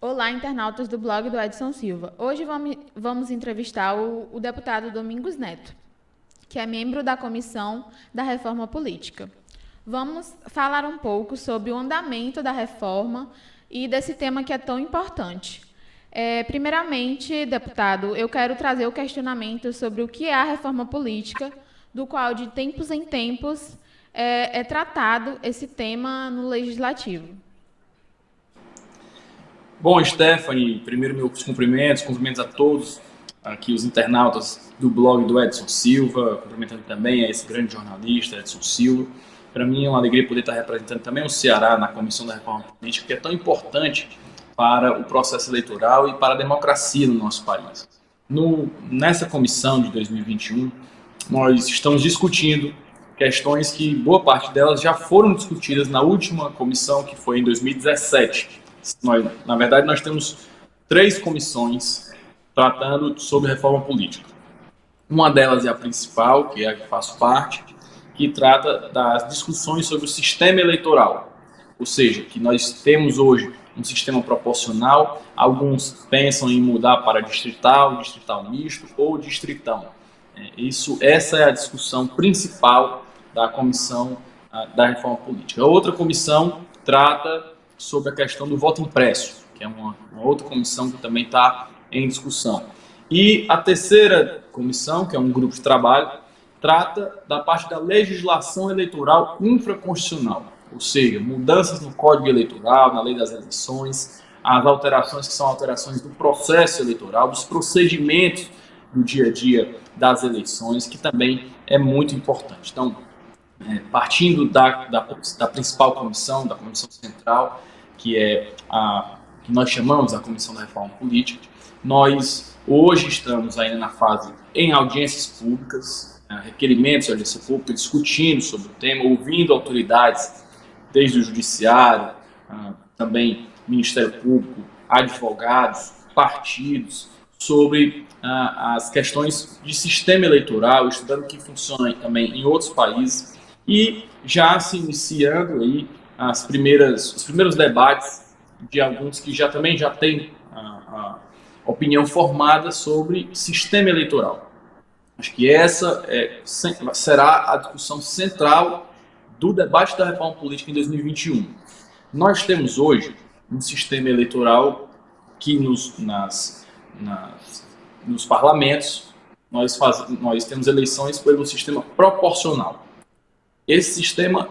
Olá, internautas do blog do Edson Silva. Hoje vamos entrevistar o deputado Domingos Neto, que é membro da Comissão da Reforma Política. Vamos falar um pouco sobre o andamento da reforma e desse tema que é tão importante. Primeiramente, deputado, eu quero trazer o questionamento sobre o que é a reforma política, do qual de tempos em tempos é tratado esse tema no Legislativo. Bom, Stephanie, primeiro meus cumprimentos a todos aqui os internautas do blog do Edson Silva, cumprimentando também a esse grande jornalista, Edson Silva. Para mim é uma alegria poder estar representando também o Ceará na Comissão da Reforma Política, que é tão importante para o processo eleitoral e para a democracia no nosso país. Nessa comissão de 2021, nós estamos discutindo questões que boa parte delas já foram discutidas na última comissão, que foi em 2017. Na verdade, nós temos três comissões tratando sobre reforma política. Uma delas é a principal, que é a que faço parte, que trata das discussões sobre o sistema eleitoral. Ou seja, que nós temos hoje um sistema proporcional, alguns pensam em mudar para distrital, distrital misto ou distritão. Essa é a discussão principal da comissão da reforma política. A outra comissão trata sobre a questão do voto impresso, que é uma outra comissão que também está em discussão. E a terceira comissão, que é um grupo de trabalho, trata da parte da legislação eleitoral infraconstitucional, ou seja, mudanças no Código Eleitoral, na lei das eleições, as alterações que são alterações do processo eleitoral, dos procedimentos do dia a dia das eleições, que também é muito importante. Então, partindo da principal comissão, da comissão central, que é a que nós chamamos a Comissão da Reforma Política, nós hoje estamos ainda na fase em audiências públicas, requerimentos de audiência pública, discutindo sobre o tema, ouvindo autoridades, desde o Judiciário, também Ministério Público, advogados, partidos, sobre as questões de sistema eleitoral, estudando o que funciona também em outros países e já se iniciando aí os primeiros debates de alguns que também já têm a opinião formada sobre sistema eleitoral. Acho que essa será a discussão central do debate da reforma política em 2021. Nós temos hoje um sistema eleitoral que nos parlamentos nós temos eleições pelo sistema proporcional. Esse sistema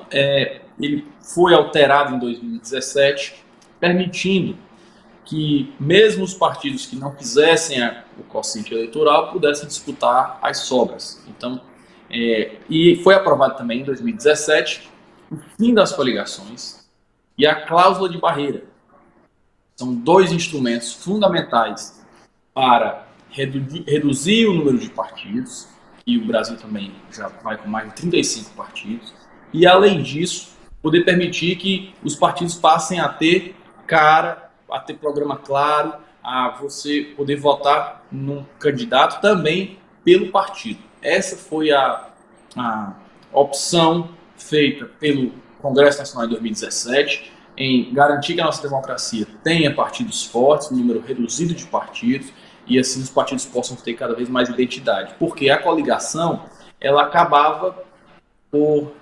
ele foi alterado em 2017, permitindo que mesmo os partidos que não fizessem o quociente eleitoral pudessem disputar as sobras. Então, e foi aprovado também em 2017 o fim das coligações e a cláusula de barreira. São dois instrumentos fundamentais para reduzir o número de partidos, e o Brasil também já vai com mais de 35 partidos, e além disso, poder permitir que os partidos passem a ter a ter programa claro, a você poder votar num candidato também pelo partido. Essa foi a opção feita pelo Congresso Nacional em 2017, em garantir que a nossa democracia tenha partidos fortes, um número reduzido de partidos, e assim os partidos possam ter cada vez mais identidade. Porque a coligação, ela acabava por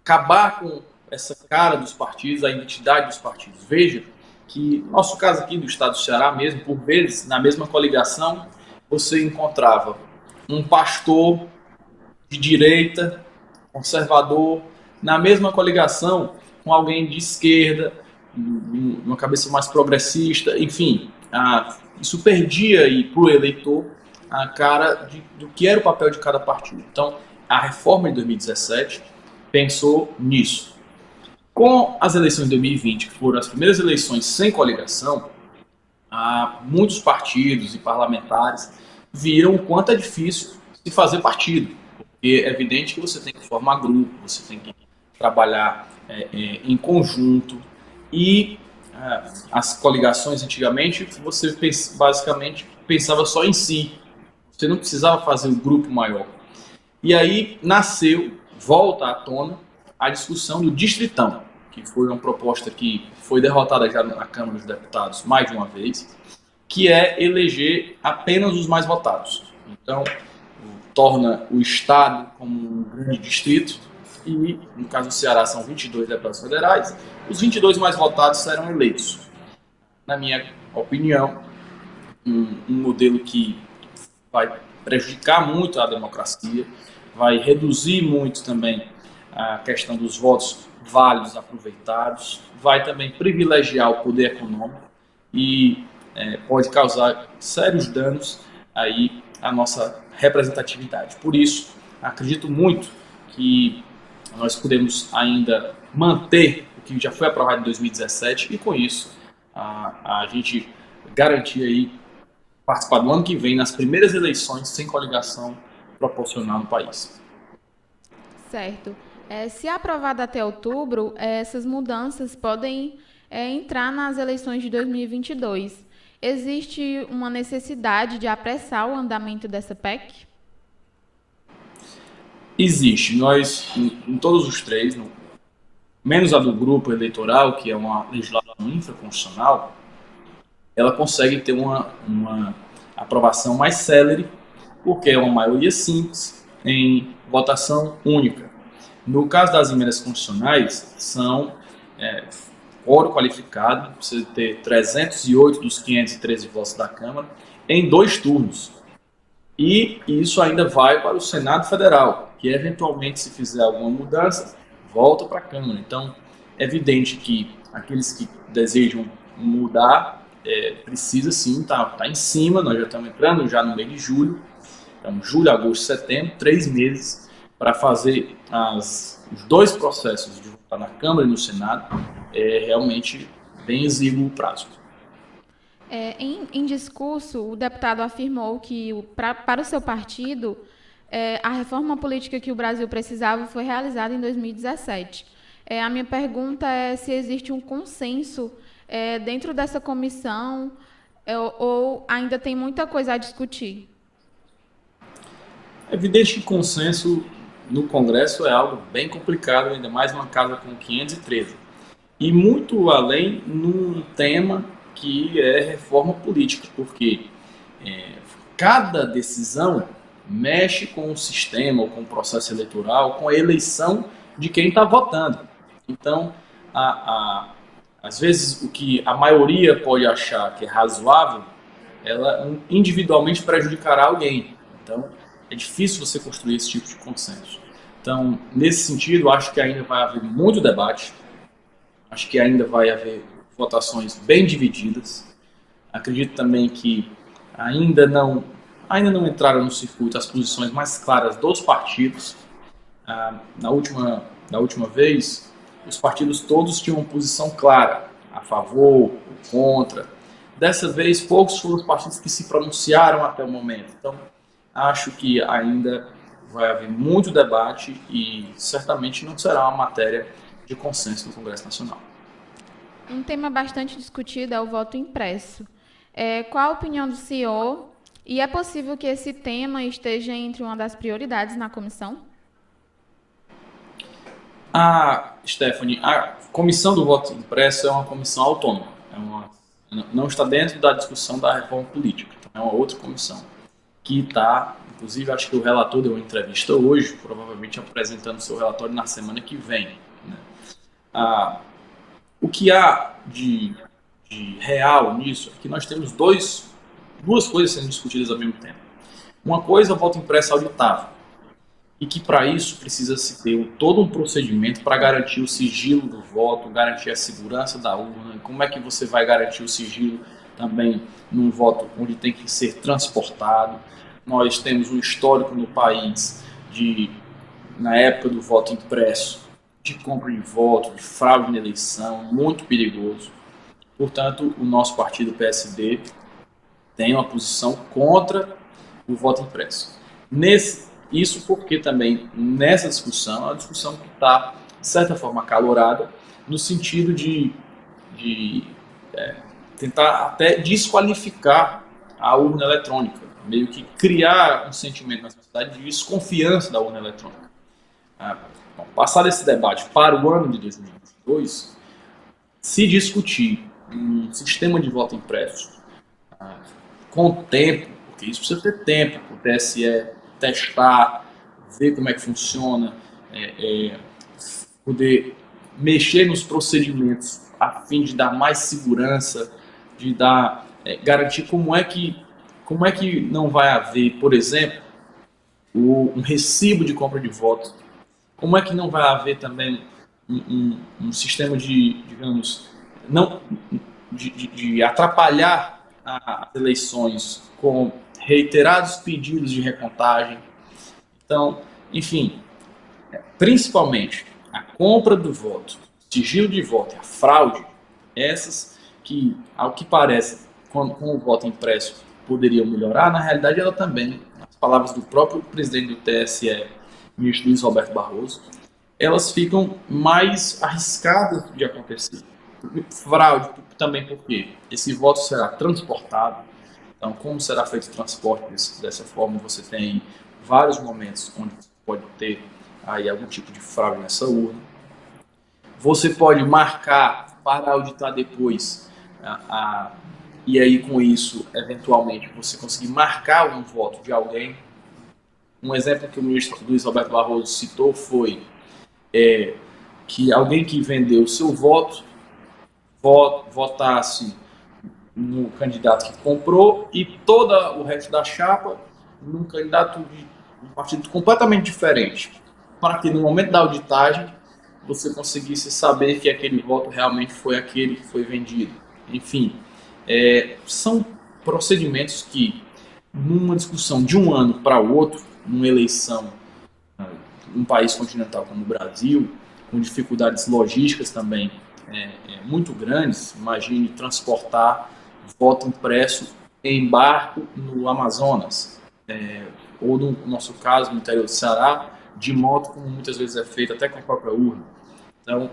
acabar com essa cara dos partidos, a identidade dos partidos. Veja que, no nosso caso aqui do estado do Ceará mesmo, por vezes, na mesma coligação, você encontrava um pastor de direita, conservador, na mesma coligação com alguém de esquerda, uma cabeça mais progressista, enfim, isso perdia para o eleitor a cara do que era o papel de cada partido. Então, a reforma de 2017 pensou nisso. Com as eleições de 2020, que foram as primeiras eleições sem coligação, muitos partidos e parlamentares viram o quanto é difícil se fazer partido. Porque é evidente que você tem que formar grupo, você tem que trabalhar em conjunto, e as coligações antigamente você basicamente pensava só em si, você não precisava fazer um grupo maior. E aí volta à tona a discussão do distritão. que foi uma proposta que foi derrotada já na Câmara dos Deputados mais de uma vez, que é eleger apenas os mais votados. Então, torna o Estado como um grande distrito e, no caso do Ceará, são 22 deputados federais, os 22 mais votados serão eleitos. Na minha opinião, um modelo que vai prejudicar muito a democracia, vai reduzir muito também a questão dos votos válidos aproveitados, vai também privilegiar o poder econômico e pode causar sérios danos aí à nossa representatividade. Por isso, acredito muito que nós podemos ainda manter o que já foi aprovado em 2017 e, com isso, a gente garantir aí participar do ano que vem nas primeiras eleições sem coligação proporcional no país. Certo. Se aprovado até outubro, essas mudanças podem entrar nas eleições de 2022. Existe uma necessidade de apressar o andamento dessa PEC? Existe. Nós, em todos os três, menos a do grupo eleitoral, que é uma legislação infraconstitucional, ela consegue ter uma aprovação mais célere, porque é uma maioria simples em votação única. No caso das emendas constitucionais, são quórum qualificado, precisa ter 308 dos 513 votos da Câmara, em 2 turnos. E isso ainda vai para o Senado Federal, que eventualmente, se fizer alguma mudança, volta para a Câmara. Então, é evidente que aqueles que desejam mudar, precisa sim estar em cima. Nós já estamos entrando já no mês de julho, então julho, agosto, setembro, 3 meses para fazer os 2 processos de votar na Câmara e no Senado. É realmente bem exíguo o prazo. Em discurso, o deputado afirmou que, para o seu partido, a reforma política que o Brasil precisava foi realizada em 2017. A minha pergunta é se existe um consenso dentro dessa comissão ou ainda tem muita coisa a discutir. É evidente que consenso no Congresso é algo bem complicado, ainda mais numa casa com 513. E muito além num tema que é reforma política, porque cada decisão mexe com o sistema, ou com o processo eleitoral, com a eleição de quem está votando. Então, às vezes, o que a maioria pode achar que é razoável, ela individualmente prejudicará alguém. Então, é difícil você construir esse tipo de consenso. Então, nesse sentido, acho que ainda vai haver muito debate, acho que ainda vai haver votações bem divididas. Acredito também que ainda não entraram no circuito as posições mais claras dos partidos. Na última vez, os partidos todos tinham uma posição clara, a favor, ou contra. Dessa vez, poucos foram os partidos que se pronunciaram até o momento. Então, acho que ainda vai haver muito debate e certamente não será uma matéria de consenso no Congresso Nacional. Um tema bastante discutido é o voto impresso. Qual a opinião do senhor? E é possível que esse tema esteja entre uma das prioridades na comissão? Stephanie, a comissão do voto impresso é uma comissão autônoma. Não está dentro da discussão da reforma política. É uma outra comissão que está, inclusive, acho que o relator deu uma entrevista hoje, provavelmente apresentando seu relatório na semana que vem. Né? O que há de real nisso é que nós temos duas coisas sendo discutidas ao mesmo tempo. Uma coisa é o voto impresso auditável, e que para isso precisa-se ter todo um procedimento para garantir o sigilo do voto, garantir a segurança da urna. Como é que você vai garantir o sigilo também num voto onde tem que ser transportado? Nós temos um histórico no país na época do voto impresso, de compra de voto, de fraude na eleição, muito perigoso. Portanto, o nosso partido PSD tem uma posição contra o voto impresso. Isso porque também nessa discussão, é uma discussão que está, de certa forma, acalorada, no sentido de tentar até desqualificar a urna eletrônica, meio que criar um sentimento na sociedade de desconfiança da urna eletrônica. Passado esse debate para o ano de 2022, 2022, se discutir um sistema de voto impresso com o tempo, porque isso precisa ter tempo para o TSE testar, ver como é que funciona, poder mexer nos procedimentos a fim de dar mais segurança, de dar, garantir como é que não vai haver, por exemplo, um recibo de compra de votos, como é que não vai haver também um sistema de, digamos, não de atrapalhar as eleições com reiterados pedidos de recontagem. Então, enfim, principalmente a compra do voto, sigilo de voto e a fraude, essas que, ao que parece, com o voto impresso poderiam melhorar, na realidade ela também, nas palavras do próprio presidente do TSE, ministro Luiz Roberto Barroso, elas ficam mais arriscadas de acontecer. Fraude também porque esse voto será transportado. Então, como será feito o transporte dessa forma? Você tem vários momentos onde você pode ter aí algum tipo de fraude nessa urna. Você pode marcar para auditar depois, e aí com isso, eventualmente, você conseguir marcar um voto de alguém. Um exemplo que o ministro Luiz Roberto Barroso citou foi que alguém que vendeu o seu voto votasse no candidato que comprou e todo o resto da chapa num candidato de um partido completamente diferente, para que no momento da auditagem você conseguisse saber que aquele voto realmente foi aquele que foi vendido. Enfim, são procedimentos que, numa discussão de um ano para o outro, numa eleição um país continental como o Brasil, com dificuldades logísticas também muito grandes, imagine transportar voto impresso em barco no Amazonas, ou no nosso caso, no interior do Ceará, de moto, como muitas vezes é feito até com a própria urna. Então,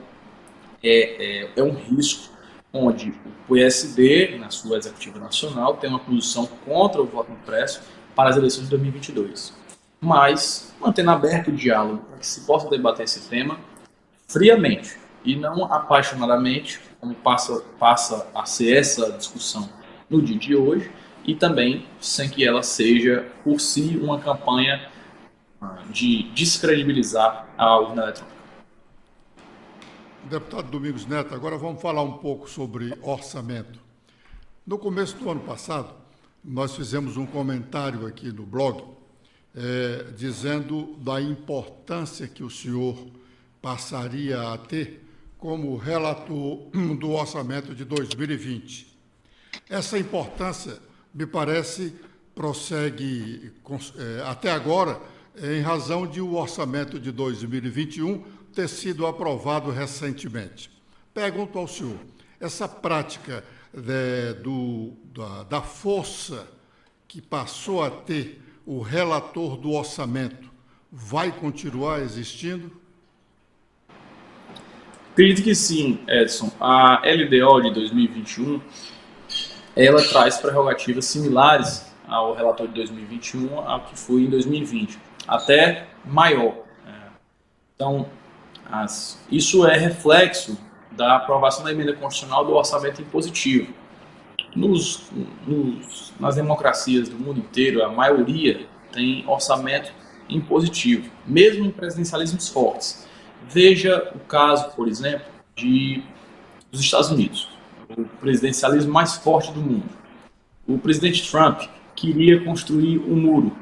é um risco onde o PSD, na sua executiva nacional, tem uma posição contra o voto impresso para as eleições de 2022. Mas mantendo aberto o diálogo para que se possa debater esse tema friamente e não apaixonadamente, como passa a ser essa discussão no dia de hoje, e também sem que ela seja, por si, uma campanha de descredibilizar a urna eletrônica. Deputado Domingos Neto, agora vamos falar um pouco sobre orçamento. No começo do ano passado, nós fizemos um comentário aqui no blog, dizendo da importância que o senhor passaria a ter como relator do orçamento de 2020. Essa importância, me parece, prossegue até agora, em razão de o orçamento de 2021 ter sido aprovado recentemente. Pergunto ao senhor, essa prática da força que passou a ter o relator do orçamento vai continuar existindo? Acredito que sim, Edson. A LDO de 2021, ela traz prerrogativas similares ao relatório de 2021, ao que foi em 2020, até maior. Então, isso é reflexo da aprovação da emenda constitucional do orçamento impositivo. Nas democracias do mundo inteiro, a maioria tem orçamento impositivo, mesmo em presidencialismos fortes. Veja o caso, por exemplo, dos Estados Unidos, o presidencialismo mais forte do mundo. O presidente Trump queria construir um muro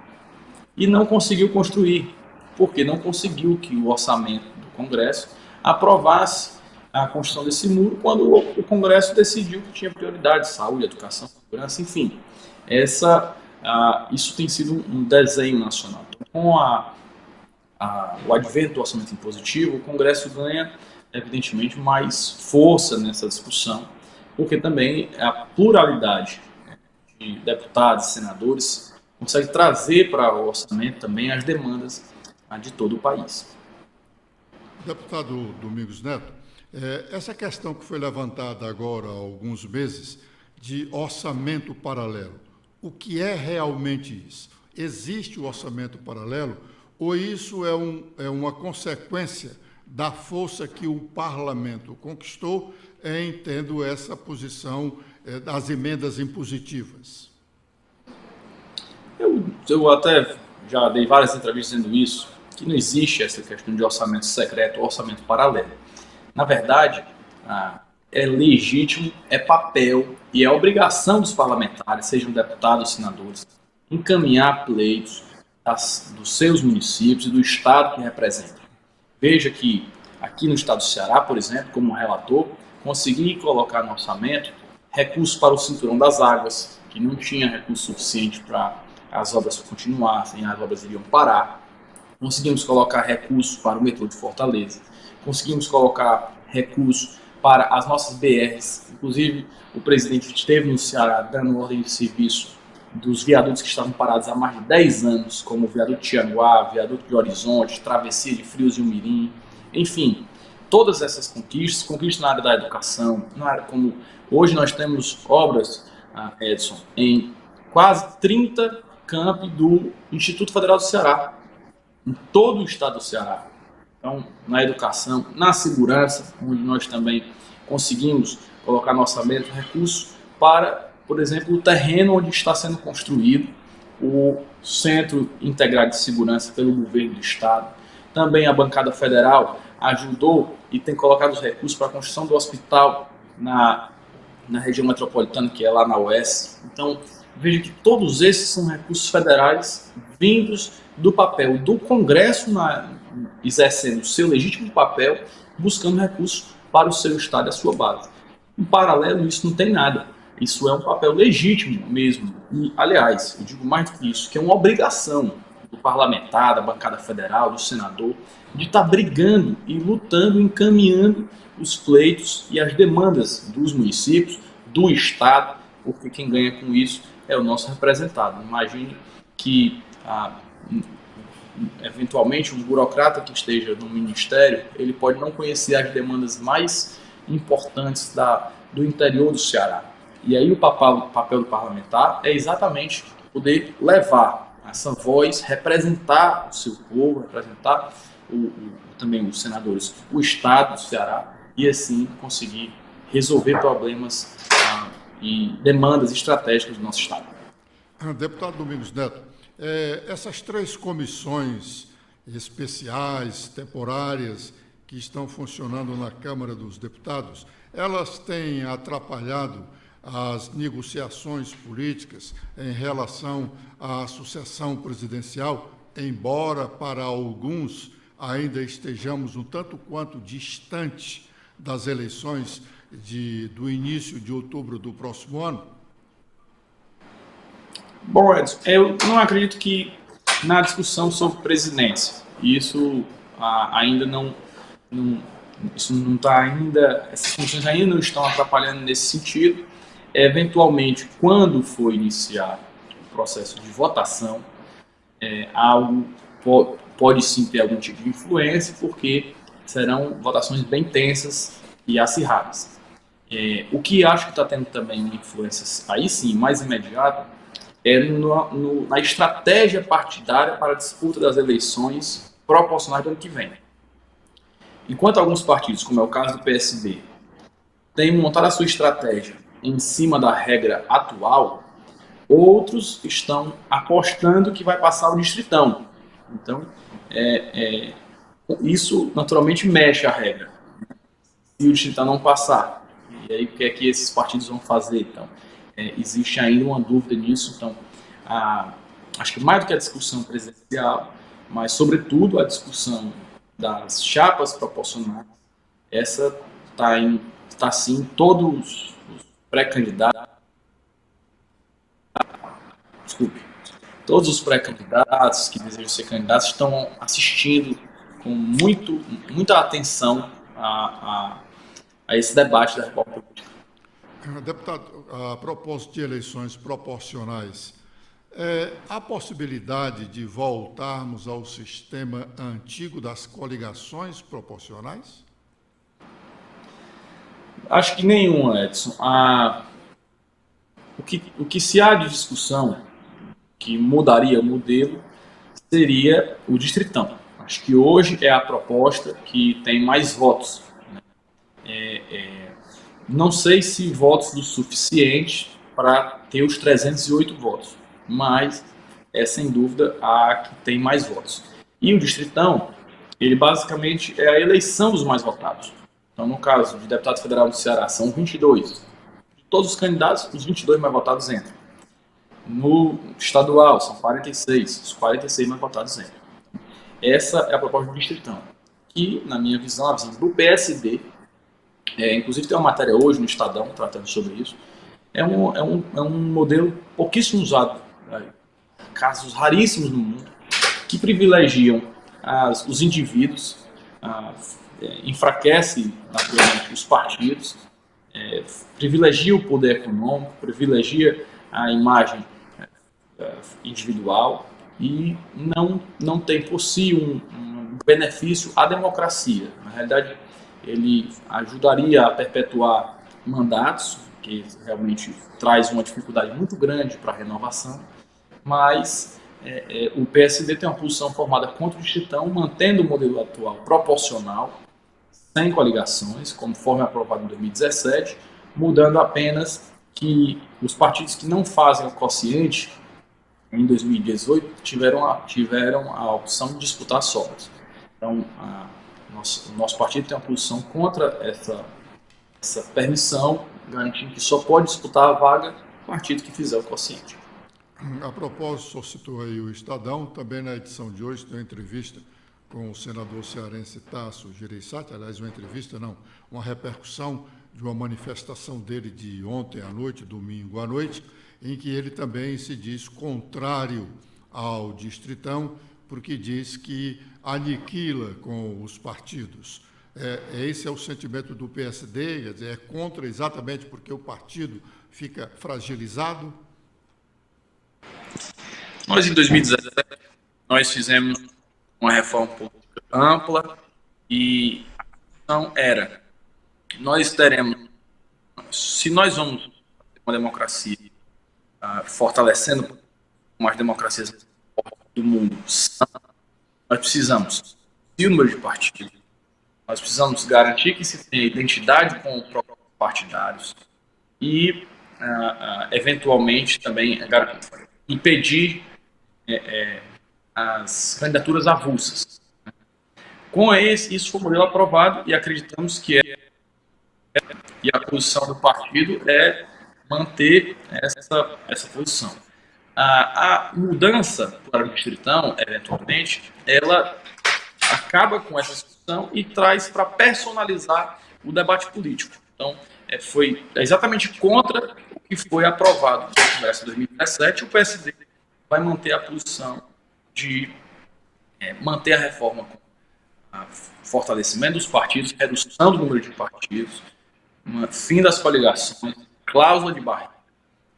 e não conseguiu construir, porque não conseguiu que o orçamento do Congresso aprovasse a construção desse muro quando o Congresso decidiu que tinha prioridade, saúde, educação, segurança, enfim. Isso tem sido um desenho nacional. Com o advento do orçamento impositivo, o Congresso ganha, evidentemente, mais força nessa discussão, porque também a pluralidade de deputados e senadores consegue trazer para o orçamento também as demandas de todo o país. Deputado Domingos Neto, essa questão que foi levantada agora há alguns meses de orçamento paralelo, o que é realmente isso? Existe o orçamento paralelo ou isso é uma consequência da força que o parlamento conquistou em tendo essa posição das emendas impositivas? Eu até já dei várias entrevistas dizendo isso, que não existe essa questão de orçamento secreto ou orçamento paralelo. Na verdade, é legítimo, é papel e é obrigação dos parlamentares, sejam deputados ou senadores, encaminhar pleitos dos seus municípios e do estado que representam. Veja que aqui no estado do Ceará, por exemplo, como relator, consegui colocar no orçamento recursos para o Cinturão das Águas, que não tinha recurso suficiente para as obras continuassem, as obras iriam parar. Conseguimos colocar recursos para o metrô de Fortaleza, conseguimos colocar recursos para as nossas BRs, inclusive o presidente esteve no Ceará dando ordem de serviço dos viadutos que estavam parados há mais de 10 anos, como o viaduto Tianguá, viaduto de Horizonte, travessia de Frios e Umirim, enfim, todas essas conquistas na área da educação, na área como hoje nós temos obras, Edson, em quase 30 campi do Instituto Federal do Ceará, em todo o estado do Ceará. Então, na educação, na segurança, onde nós também conseguimos colocar no orçamento recursos para, por exemplo, o terreno onde está sendo construído o Centro Integrado de Segurança pelo governo do estado. Também a bancada federal ajudou e tem colocado os recursos para a construção do hospital na região metropolitana, que é lá na UES. Então, veja que todos esses são recursos federais vindos do papel do Congresso, exercendo o seu legítimo papel, buscando recursos para o seu estado e a sua base. Em paralelo, isso não tem nada. Isso é um papel legítimo mesmo. E, aliás, eu digo mais do que isso, que é uma obrigação do parlamentar, da bancada federal, do senador, de estar brigando e lutando, encaminhando os pleitos e as demandas dos municípios, do estado, porque quem ganha com isso é o nosso representado. Imagine que, eventualmente, um burocrata que esteja no ministério, ele pode não conhecer as demandas mais importantes do interior do Ceará. E aí o papel do parlamentar é exatamente poder levar essa voz, representar o seu povo, representar também os senadores, o estado do Ceará, e assim conseguir resolver problemas e demandas estratégicas do nosso estado. Deputado Domingos Neto, essas 3 comissões especiais, temporárias, que estão funcionando na Câmara dos Deputados, elas têm atrapalhado as negociações políticas em relação à sucessão presidencial, embora para alguns ainda estejamos um tanto quanto distante das eleições do início de outubro do próximo ano? Bom, Edson, eu não acredito que na discussão sobre presidência, isso ainda isso não está ainda, essas funções ainda não estão atrapalhando nesse sentido. Eventualmente, quando for iniciar o processo de votação, algo pode sim ter algum tipo de influência, porque serão votações bem tensas e acirradas. O que acho que está tendo também uma influência, aí sim, mais imediata, é na estratégia partidária para a disputa das eleições proporcionais do ano que vem. Enquanto alguns partidos, como é o caso do PSB, têm montado a sua estratégia em cima da regra atual, outros estão apostando que vai passar o distritão. Então, isso naturalmente mexe a regra. Se o distritão não passar, e aí o que é que esses partidos vão fazer? Então, existe ainda uma dúvida nisso. Então, acho que mais do que a discussão presidencial, mas sobretudo a discussão das chapas proporcionais, essa está sim, todos os pré-candidatos, todos os pré-candidatos que desejam ser candidatos estão assistindo com muita atenção a esse debate da reforma política. Deputado, a propósito de eleições proporcionais, há possibilidade de voltarmos ao sistema antigo das coligações proporcionais? Acho que nenhuma, Edson. O que se há de discussão que mudaria o modelo seria o distritão. Acho que hoje é a proposta que tem mais votos. Não sei se votos o suficiente para ter os 308 votos, mas é sem dúvida a que tem mais votos. E o Distritão, ele basicamente é a eleição dos mais votados. Então, no caso de deputado federal do Ceará, são 22. De todos os candidatos, os 22 mais votados entram. No estadual, são 46. Os 46 mais votados entram. Essa é a proposta do Distritão, que, na minha visão, a visão do PSD, inclusive tem uma matéria hoje no Estadão tratando sobre isso, é um modelo pouquíssimo usado, casos raríssimos no mundo, que privilegiam os indivíduos, enfraquece naturalmente os partidos, privilegia o poder econômico, privilegia a imagem individual e não tem por si um benefício à democracia. Na realidade, ele ajudaria a perpetuar mandatos, que realmente traz uma dificuldade muito grande para a renovação, mas o PSD tem uma posição formada contra o Distritão, mantendo o modelo atual proporcional, sem coligações, conforme aprovado em 2017, mudando apenas que os partidos que não fazem o quociente, em 2018, tiveram a opção de disputar sobras. Então, o nosso partido tem uma posição contra essa permissão, garantindo que só pode disputar a vaga o partido que fizer o quociente. A propósito, só citou aí o Estadão, também na edição de hoje tem uma entrevista com o senador cearense Tasso Gereissati, aliás, uma repercussão de uma manifestação dele de ontem à noite, domingo à noite, em que ele também se diz contrário ao Distritão, porque diz que aniquila com os partidos. Esse é o sentimento do PSD, quer dizer, é contra exatamente porque o partido fica fragilizado? Nós, em 2017, nós fizemos uma reforma política ampla e a questão era, se nós vamos ter uma democracia fortalecendo como as democracias do mundo, nós precisamos reduzir o número de partidos, nós precisamos garantir que se tenha identidade com os próprios partidários e, eventualmente, também impedir as candidaturas avulsas. Com isso foi um modelo aprovado e acreditamos que e a posição do partido é manter essa posição. A mudança para o Distritão, eventualmente, ela acaba com essa discussão e traz para personalizar o debate político. Então, foi exatamente contra o que foi aprovado no Congresso em 2017. O PSD vai manter a posição de manter a reforma com fortalecimento dos partidos, redução do número de partidos, fim das coligações, cláusula de barreira,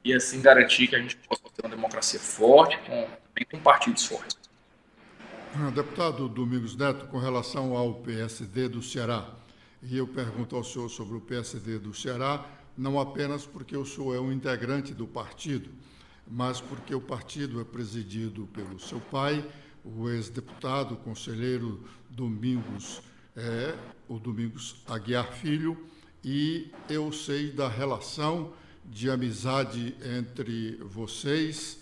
e assim garantir que a gente possa ter uma democracia forte, também com partidos fortes. Deputado Domingos Neto, com relação ao PSD do Ceará, e eu pergunto ao senhor sobre o PSD do Ceará, não apenas porque o senhor é um integrante do partido, mas porque o partido é presidido pelo seu pai, o ex-deputado, conselheiro Domingos Aguiar Filho, e eu sei da relação de amizade entre vocês,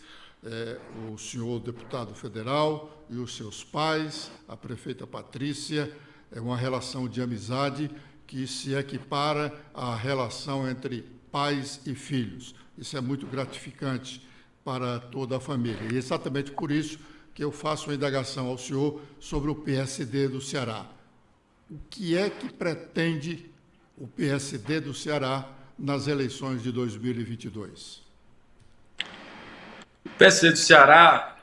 o senhor deputado federal e os seus pais, a prefeita Patrícia, é uma relação de amizade que se equipara à relação entre pais e filhos. Isso é muito gratificante para toda a família. E é exatamente por isso que eu faço uma indagação ao senhor sobre o PSD do Ceará. O que é que pretende o PSD do Ceará nas eleições de 2022? O PSD do Ceará,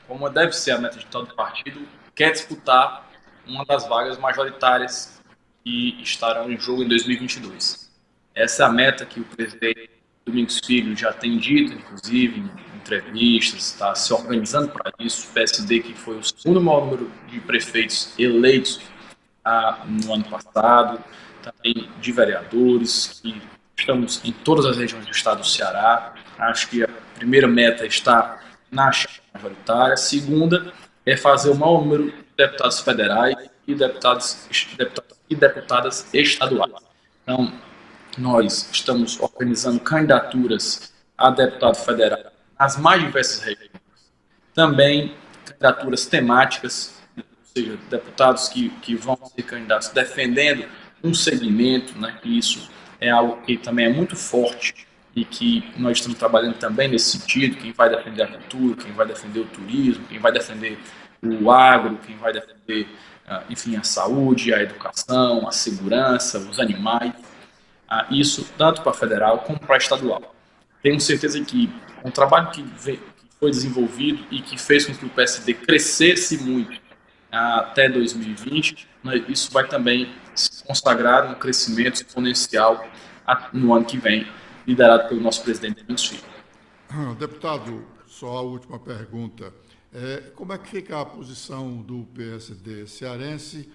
como deve ser a meta de todo partido, quer disputar uma das vagas majoritárias que estarão em jogo em 2022. Essa é a meta que o presidente Domingos Filho já tem dito, inclusive, em entrevistas, está se organizando para isso. O PSD, que foi o segundo maior número de prefeitos eleitos no ano passado, também de vereadores, que estamos em todas as regiões do estado do Ceará. Acho que a primeira meta está na chapa majoritária. A segunda é fazer o maior número de deputados federais e deputadas estaduais. Então, nós estamos organizando candidaturas a deputado federal nas mais diversas regiões. Também candidaturas temáticas, ou seja, deputados que vão ser candidatos defendendo um segmento, né? Isso é algo que também é muito forte e que nós estamos trabalhando também nesse sentido, quem vai defender a cultura, quem vai defender o turismo, quem vai defender o agro, quem vai defender, enfim, a saúde, a educação, a segurança, os animais, isso tanto para federal como para estadual. Tenho certeza que um trabalho que foi desenvolvido e que fez com que o PSD crescesse muito até 2020, isso vai também se consagrar um crescimento exponencial no ano que vem, liderado pelo nosso presidente Domingos Filho. Deputado, só a última pergunta. Como é que fica a posição do PSD cearense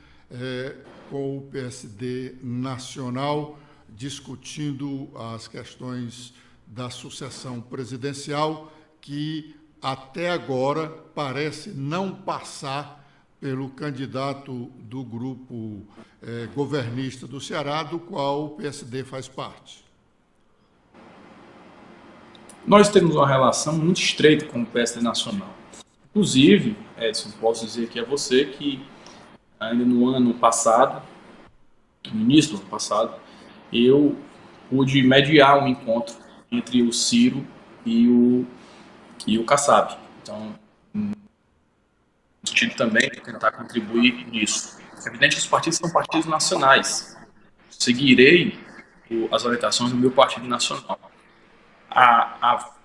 com o PSD nacional discutindo as questões da sucessão presidencial que até agora parece não passar pelo candidato do grupo governista do Ceará, do qual o PSD faz parte? Nós temos uma relação muito estreita com o PSD nacional. Inclusive, Edson, posso dizer aqui a você que ainda no ano passado, no início do ano passado, eu pude mediar um encontro entre o Ciro e o Kassab. Então, no sentido também de tentar contribuir nisso. É evidente que os partidos são partidos nacionais. Seguirei as orientações do meu partido nacional.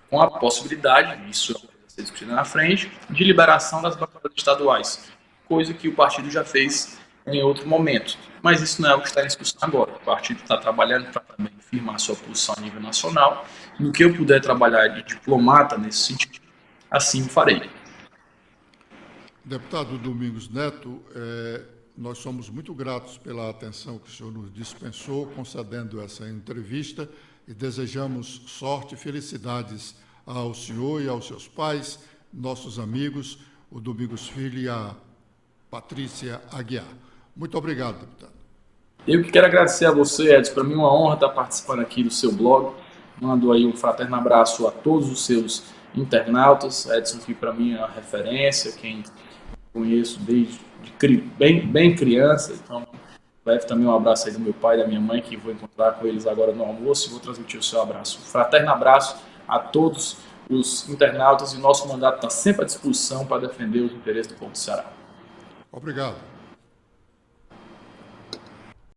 Com a possibilidade, isso vai ser discutido na frente, de liberação das bancadas estaduais, coisa que o partido já fez em outro momento. Mas isso não é o que está em discussão agora. O partido está trabalhando para também firmar sua posição a nível nacional. No que eu puder trabalhar de diplomata nesse sentido, assim o farei. Deputado Domingos Neto, nós somos muito gratos pela atenção que o senhor nos dispensou, concedendo essa entrevista, e desejamos sorte e felicidades ao senhor e aos seus pais, nossos amigos, o Domingos Filho e a Patrícia Aguiar. Muito obrigado, deputado. Eu que quero agradecer a você, Edson. Para mim é uma honra estar participando aqui do seu blog. Mando aí um fraterno abraço a todos os seus internautas. Edson, que para mim é uma referência, quem conheço desde bem criança. Então, leve também um abraço aí do meu pai e da minha mãe, que vou encontrar com eles agora no almoço e vou transmitir o seu abraço. Um fraterno abraço a todos os internautas e o nosso mandato está sempre à disposição para defender os interesses do povo do Ceará. Obrigado.